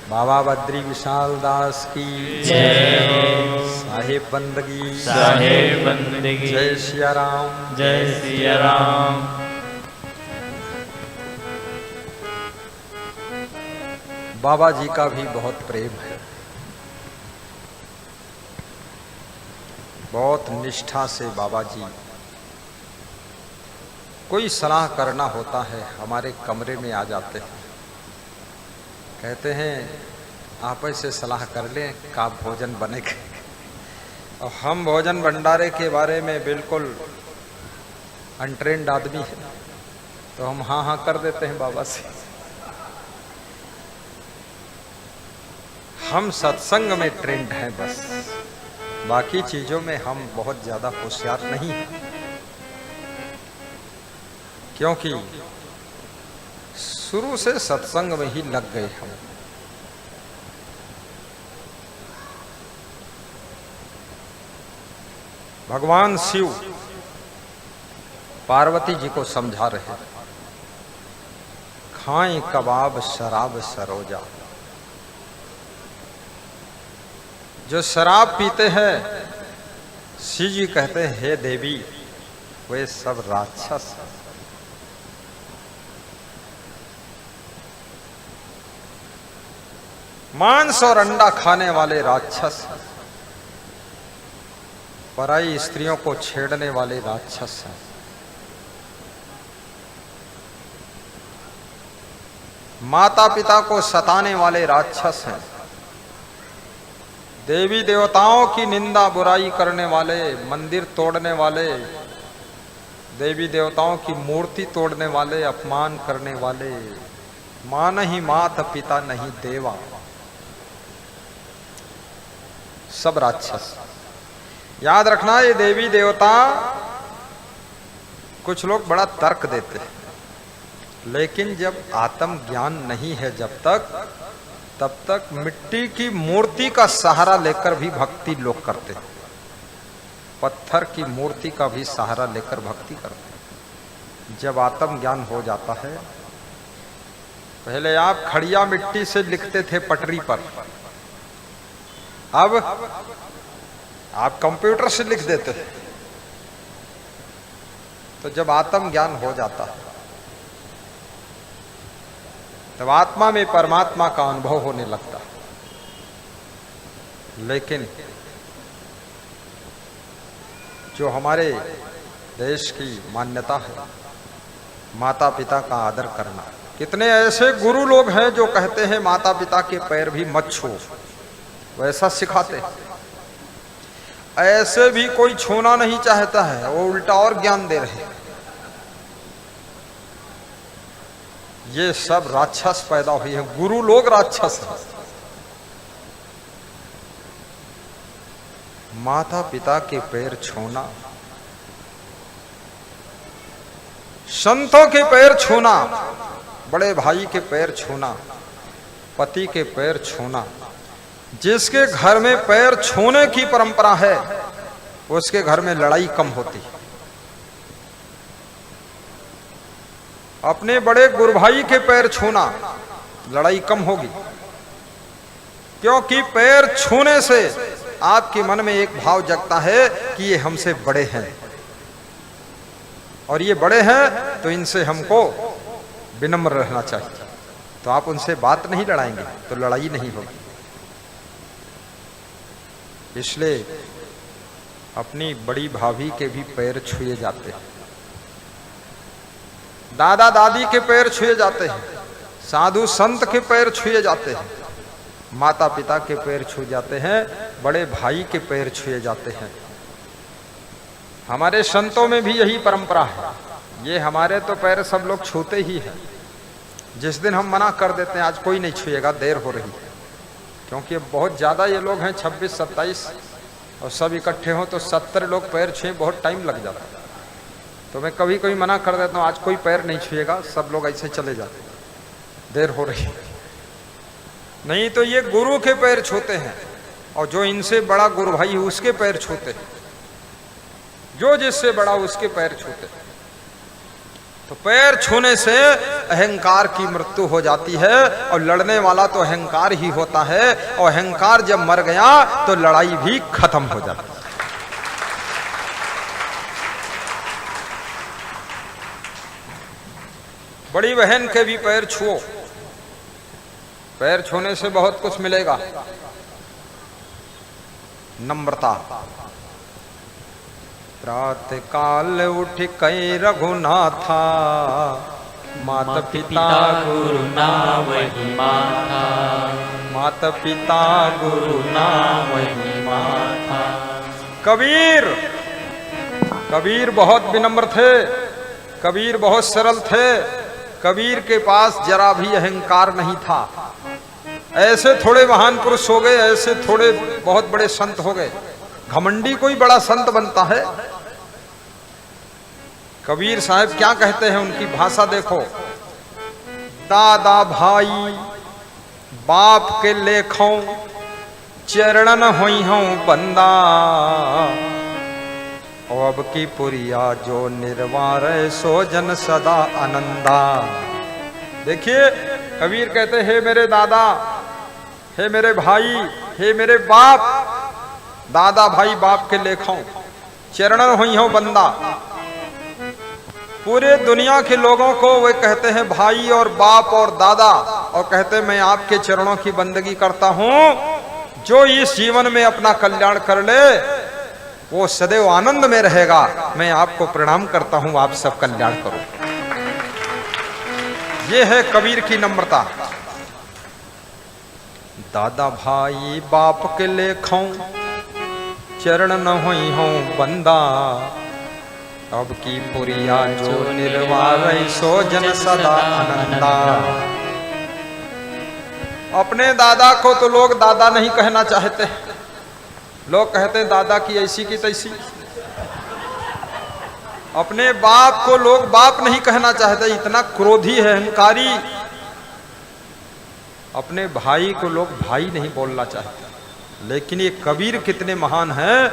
बाबा बद्री विशाल दास की जय। साहेब बंदगी साहेब बंदगी। जय सिया राम जय सिया राम। बाबा जी का भी बहुत प्रेम है, बहुत निष्ठा से बाबा जी कोई सलाह करना होता है हमारे कमरे में आ जाते हैं, कहते हैं आप ऐसे सलाह कर लें का भोजन बनेगा। और हम भोजन भंडारे के बारे में बिल्कुल अनट्रेंड आदमी है, तो हम हाँ हाँ कर देते हैं बाबा से। हम सत्संग में ट्रेंड हैं बस, बाकी चीजों में हम बहुत ज्यादा होशियार नहीं हैं, क्योंकि शुरू से सत्संग में ही लग गए हम। भगवान शिव पार्वती जी को समझा रहे, खाएं कबाब शराब सरोजा। जो शराब पीते हैं शिव जी कहते हैं हे देवी वे सब राक्षस हैं। मांस और अंडा खाने वाले राक्षस हैं, पराई स्त्रियों को छेड़ने वाले राक्षस हैं, माता पिता को सताने वाले राक्षस हैं, देवी देवताओं की निंदा बुराई करने वाले, मंदिर तोड़ने वाले, देवी देवताओं की मूर्ति तोड़ने वाले, अपमान करने वाले, मां नहीं मात पिता नहीं देवा, सब राक्षस। याद रखना ये देवी देवता, कुछ लोग बड़ा तर्क देते हैं, लेकिन जब आत्म ज्ञान नहीं है जब तक, तब तक मिट्टी की मूर्ति का सहारा लेकर भी भक्ति लोग करते हैं, पत्थर की मूर्ति का भी सहारा लेकर भक्ति करते हैं। जब आत्म ज्ञान हो जाता है, पहले आप खड़िया मिट्टी से लिखते थे पटरी पर, अब आप कंप्यूटर से लिख देते थे। तो जब आत्म ज्ञान हो जाता है तब आत्मा में परमात्मा का अनुभव होने लगता है। लेकिन जो हमारे देश की मान्यता है, माता पिता का आदर करना, कितने ऐसे गुरु लोग हैं जो कहते हैं माता पिता के पैर भी मत छू, वैसा सिखाते हैं। ऐसे भी कोई छूना नहीं चाहता है, वो उल्टा और ज्ञान दे रहे हैं। ये सब राक्षस पैदा हुई है, गुरु लोग राक्षस हैं। माता पिता के पैर छूना, संतों के पैर छूना, बड़े भाई के पैर छूना, पति के पैर छूना, जिसके घर में पैर छूने की परंपरा है उसके घर में लड़ाई कम होती है। अपने बड़े गुरु भाई के पैर छूना, लड़ाई कम होगी, क्योंकि पैर छूने से आपके मन में एक भाव जगता है कि ये हमसे बड़े हैं, और ये बड़े हैं तो इनसे हमको विनम्र रहना चाहिए। तो आप उनसे बात नहीं लड़ाएंगे तो लड़ाई नहीं होगी। इसलिए अपनी बड़ी भाभी के भी पैर छुए जाते हैं, दादा दादी के पैर छुए जाते हैं, साधु संत के पैर छुए जाते हैं, माता पिता के पैर छू जाते हैं, बड़े भाई के पैर छुए जाते हैं। हमारे संतों में भी यही परंपरा है। ये हमारे तो पैर सब लोग छूते ही हैं। जिस दिन हम मना कर देते हैं आज कोई नहीं छुएगा, देर हो रही है, क्योंकि बहुत ज्यादा ये लोग हैं 26-27 और सब इकट्ठे हो तो 70 लोग पैर छुए, बहुत टाइम लग जाता है। तो मैं कभी कभी मना कर देता हूँ आज कोई पैर नहीं छुएगा, सब लोग ऐसे चले जाते, देर हो रही है। नहीं तो ये गुरु के पैर छूते हैं, और जो इनसे बड़ा गुरु भाई उसके पैर छूते हैं, जो जिससे बड़ा उसके पैर छूते हैं। तो पैर छूने से अहंकार की मृत्यु हो जाती है, और लड़ने वाला तो अहंकार ही होता है, और अहंकार जब मर गया तो लड़ाई भी खत्म हो जाती है। बड़ी बहन के भी पैर छुओ, पैर छूने से बहुत कुछ मिलेगा। नम्रता। प्रात काल उठ कई रघुनाथा, माता पिता गुरु नाम ही माथा, माता पिता गुरु नाम ही माथा। कबीर बहुत विनम्र थे, कबीर बहुत सरल थे, कबीर के पास जरा भी अहंकार नहीं था। ऐसे थोड़े महान पुरुष हो गए, ऐसे थोड़े बहुत बड़े संत हो गए, घमंडी कोई बड़ा संत बनता है। कबीर साहब क्या कहते हैं, उनकी भाषा देखो। दादा भाई बाप के लेखों, चरणन होई हूं बंदा, और अब की पुरिया जो निर्वार सो जन सदा आनंदा। देखिए कबीर कहते हे मेरे दादा, हे मेरे भाई, हे मेरे बाप, दादा भाई बाप के लेखों, चरणन हुई हो बंदा। पूरे दुनिया के लोगों को वे कहते हैं भाई और बाप और दादा, और कहते हैं मैं आपके चरणों की बंदगी करता हूं। जो इस जीवन में अपना कल्याण कर ले वो सदैव आनंद में रहेगा। मैं आपको प्रणाम करता हूं, आप सब कल्याण करो। ये है कबीर की नम्रता। दादा भाई बाप के लेखों, चरण न होई हूं बंदा, अब की पुरिया जो निर्वार सो जन सदा आनंदा। अपने दादा को तो लोग दादा नहीं कहना चाहते, लोग कहते हैं दादा की ऐसी की तैसी। अपने बाप को लोग बाप नहीं कहना चाहते, इतना क्रोधी है, अहंकारी। अपने भाई को लोग भाई नहीं बोलना चाहते। लेकिन ये कबीर कितने महान हैं,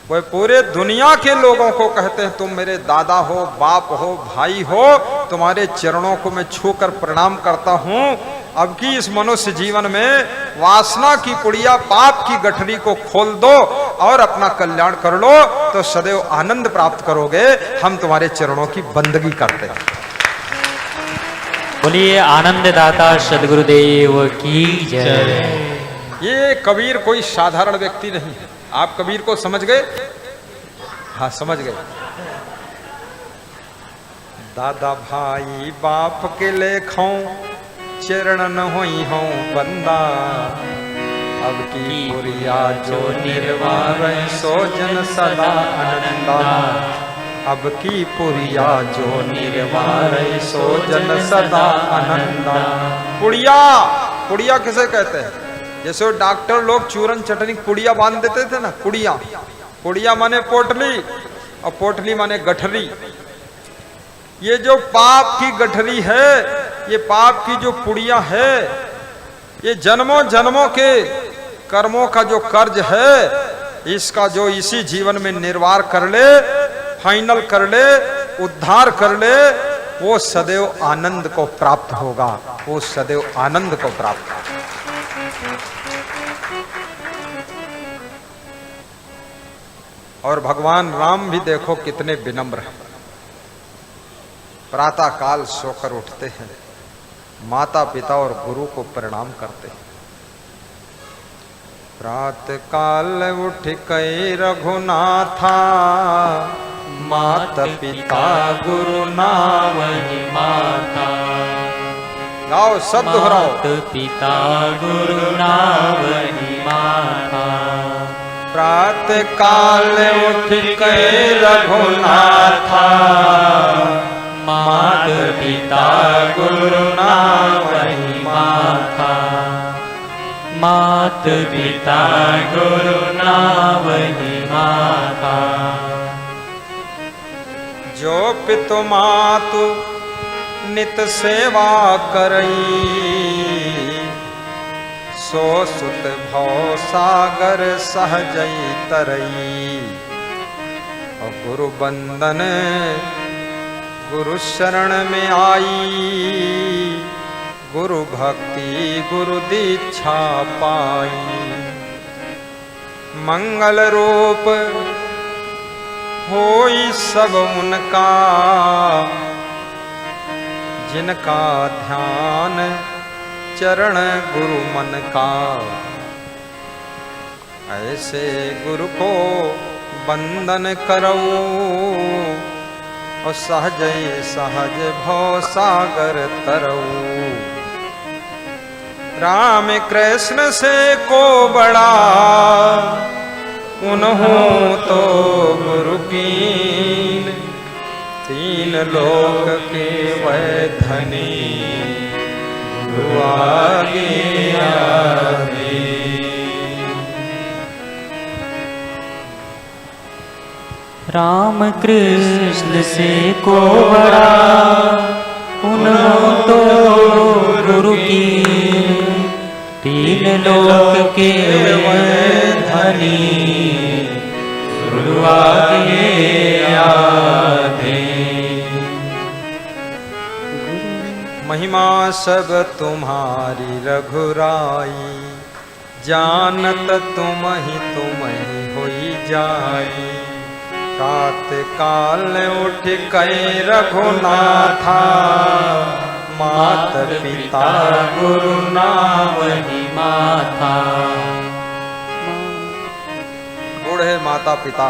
वह पूरे दुनिया के लोगों को कहते हैं तुम मेरे दादा हो, बाप हो, भाई हो, तुम्हारे चरणों को मैं छूकर प्रणाम करता हूं। अब की इस मनुष्य जीवन में वासना की पुड़िया, पाप की गठरी को खोल दो और अपना कल्याण कर लो, तो सदैव आनंद प्राप्त करोगे। हम तुम्हारे चरणों की बंदगी करते हैं। बोलिए आनंद दाता सदगुरुदेव की जय। ये कबीर कोई साधारण व्यक्ति नहीं है। आप कबीर को समझ गए? हाँ समझ गए। दादा भाई बाप के लेखों, चरण न होई हूं बंदा, अब की पुरिया जो निर्वार सो जन सदा आनंदा। अब की पुरिया जो निर्वार सो जन सदा आनंदा। पुड़िया, पुड़िया किसे कहते हैं? जैसे डॉक्टर लोग चूरन चटनी पुड़िया बांध देते थे ना, पुड़िया। पुड़िया माने पोटली, और पोटली माने गठरी। ये जो पाप की गठरी है, ये पाप की जो पुड़िया है, ये जन्मों जन्मों के कर्मों का जो कर्ज है, इसका जो इसी जीवन में निर्वाह कर ले, फाइनल कर ले, उद्धार कर ले, वो सदैव आनंद को प्राप्त होगा। वो सदैव आनंद को प्राप्त होगा। और भगवान राम भी देखो कितने विनम्र हैं। प्रातः काल सोकर उठते हैं, माता पिता और गुरु को प्रणाम करते हैं। प्रातः काल उठ कई रघुनाथा, माता पिता गुरु नाम ही माता। गाओ सब दोहराओ। माता पिता गुरु नाम ही माता। प्रातः काल उठ कई रघुनाथा, माता पिता गुरु नाम ही माता। माता पिता गुरु नाम ही माता। जो पितु मातु नित सेवा करई, सो सुत भव सागर सहजई तरई। और गुरु बंदन गुरु शरण में आई, गुरु भक्ति गुरु दीक्षा पाई। मंगल रूप होई सब उनका, जिनका ध्यान चरण गुरु मन का। ऐसे गुरु को बंदन करऊ, और सहज सहज भव सागर तरऊ। राम कृष्ण से को बड़ा, उन्हों तो गुरु कीन। तीन लोक के वै धनी, गुरु आगे आगे। राम कृष्ण से को बड़ा, उन्हों तो गुरु की। तीन लोक के धनी, गुरु आगे आगे। महिमा सब तुम्हारी रघुराई, जानत तुम ही होई जाई। प्रात काल उठ कई रघुनाथा, मात पिता गुरु नाम ही माथा। बूढ़े माता पिता